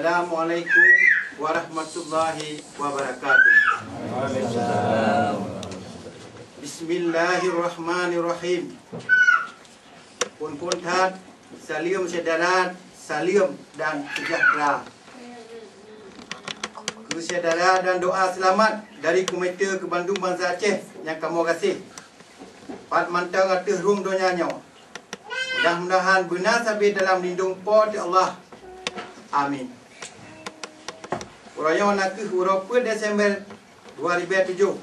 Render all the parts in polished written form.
Assalamualaikum warahmatullahi wabarakatuh. Bismillahirrahmanirrahim. Pun tat, salam saudara, salam dan sejahtera. Saudara dan doa selamat dari Komite ke Bandung Bangsa Aceh yang kamu kasih. Pat mantang atas ruang donyanya. Mudah-mudahan benar sampai dalam lindung pot Allah. Amin. Uraya nak ke 20 Desember 2007.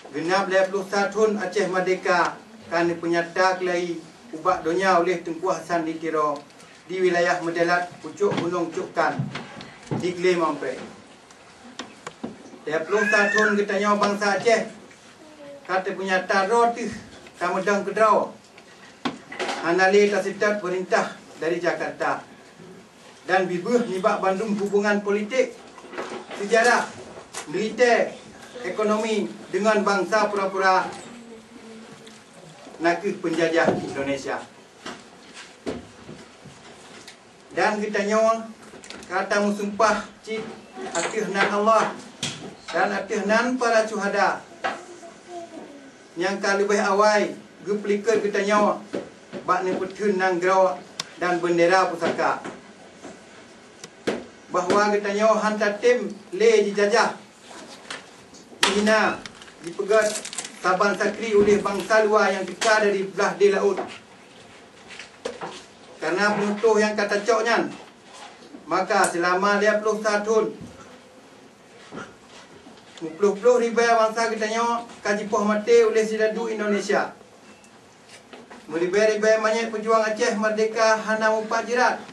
Genap 21 tahun Aceh Merdeka kerana penyata kelai ubak dunia oleh Tengku Hassan Ditiro di wilayah Medelat, pucuk Gunung Cukkan di Kelai Mampek. 21 tahun ketanya bangsa Aceh kata penyata roti tamedang kedraw Hanali Tasitat perintah dari Jakarta dan bibuh nibak Bandung hubungan politik, sejarah, militer, ekonomi dengan bangsa pura-pura nakih penjajah Indonesia. Dan kita nyawa kata musumpah cik atihnan Allah dan atihnan para syuhada yang kali lebih awal guplikir kita nyawa bak ni petun nang graw dan bendera pusaka bahawa kita nyawa hantar tim le dijajah dihina dipegat Saban Sakri oleh bangsa luar yang dekat dari belah di laut. Karena penutuh yang kata coknya, maka selama 21 tahun 50 ribu bangsa kita nyawa kaji poh mati oleh sidadu Indonesia. Meribai-ribai banyak pejuang Aceh Merdeka hana mupat jirat.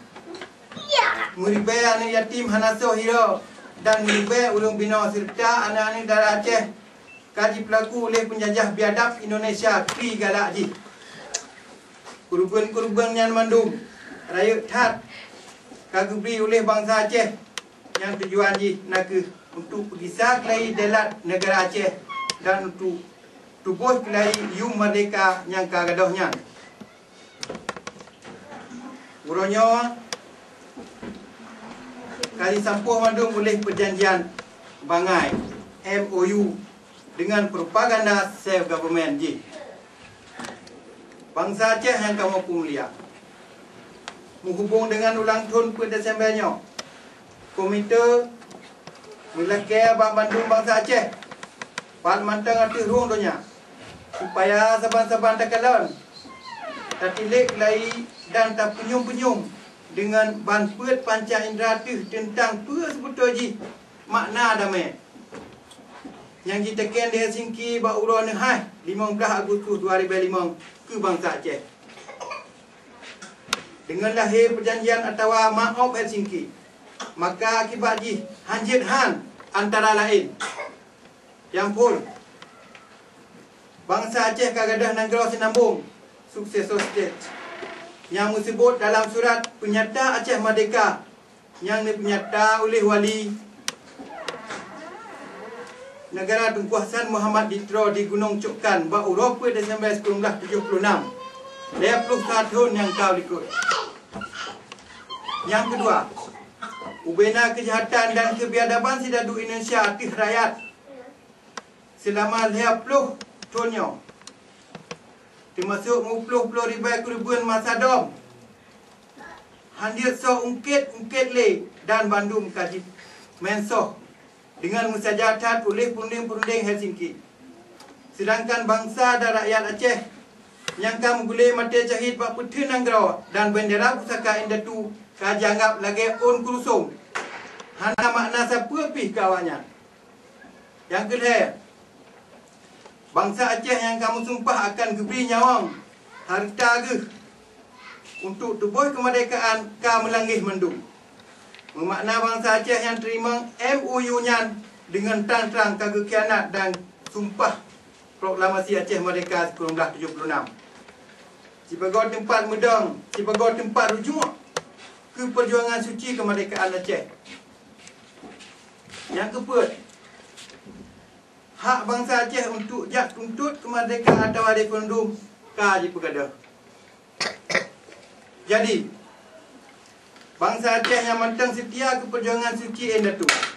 Meribai anak yatim hana sohiro dan meribai ulung bina serta anak-anak darah Aceh kaji pelaku oleh penjajah biadab Indonesia Kri Galak Ji. Kurban-kurban yang mandum raya tat kagubri oleh bangsa Aceh yang tujuan ji nak untuk pergisah kelai delat negara Aceh dan untuk tubuh kelai Yum Merdeka yang kagadahnya. Uronyo kali sampuh mandum oleh perjanjian Bangai MOU dengan propaganda self government ji. Bangsa Aceh yang kamu mulia menghubung dengan ulang tahun per Desembernya. Komite Melakir Bandung Bangsa Aceh Pat mantang arti ruang dunia supaya saban-saban takalan tatilik lai dan tak penyum-penyum dengan banpet panca indera tentang apa sebetulnya ji makna damai yang ditekan di Helsinki Ba'urah Nehai 15 Agustus 2005 ke bangsa Aceh. Dengan lahir perjanjian atau maaf Helsinki, maka akibat ji hanjit han antara lain yang pun bangsa Aceh kagadah negara sinambung successor state yang disebut dalam surat penyata Aceh Merdeka yang dipenyata oleh wali negara Tengku Hassan Muhammad Ditro di Gunung Cukkan Ba'urah Desember 1976. 21 tahun yang kau ikut. Yang kedua, ubena kejahatan dan kebiadaban sidadu Indonesia atas rakyat selama 50 tahunnya, termasuk 50 ribu kurban masa dom handir so ungkit le dan Bandung kaji mensoh dengan musajahat oleh perunding-perunding Helsinki. Sedangkan bangsa dan rakyat Aceh yang kamu boleh mati jahit bak putih nanggraw dan bendera pusaka indatu kajanggap lagi on kurusung hana makna siapa pih kawannya. Yang kedua, bangsa Aceh yang kamu sumpah akan diberi nyawang harta ge untuk tubuh kemerdekaan ka melanggih mendung. Bermakna bangsa Aceh yang terima MOU-nya dengan terang-terang kagak kianat dan sumpah proklamasi Aceh Merdeka 1976. Sebagai tempat medang, sebagai tempat rujuk ke perjuangan suci kemerdekaan Aceh. Yang keempat, hak bangsa Aceh untuk jak tuntut kemerdekaan atau referendum kaji pergada. Jadi Bangsa Aceh yang mentang setia ke perjuangan suci Endatua.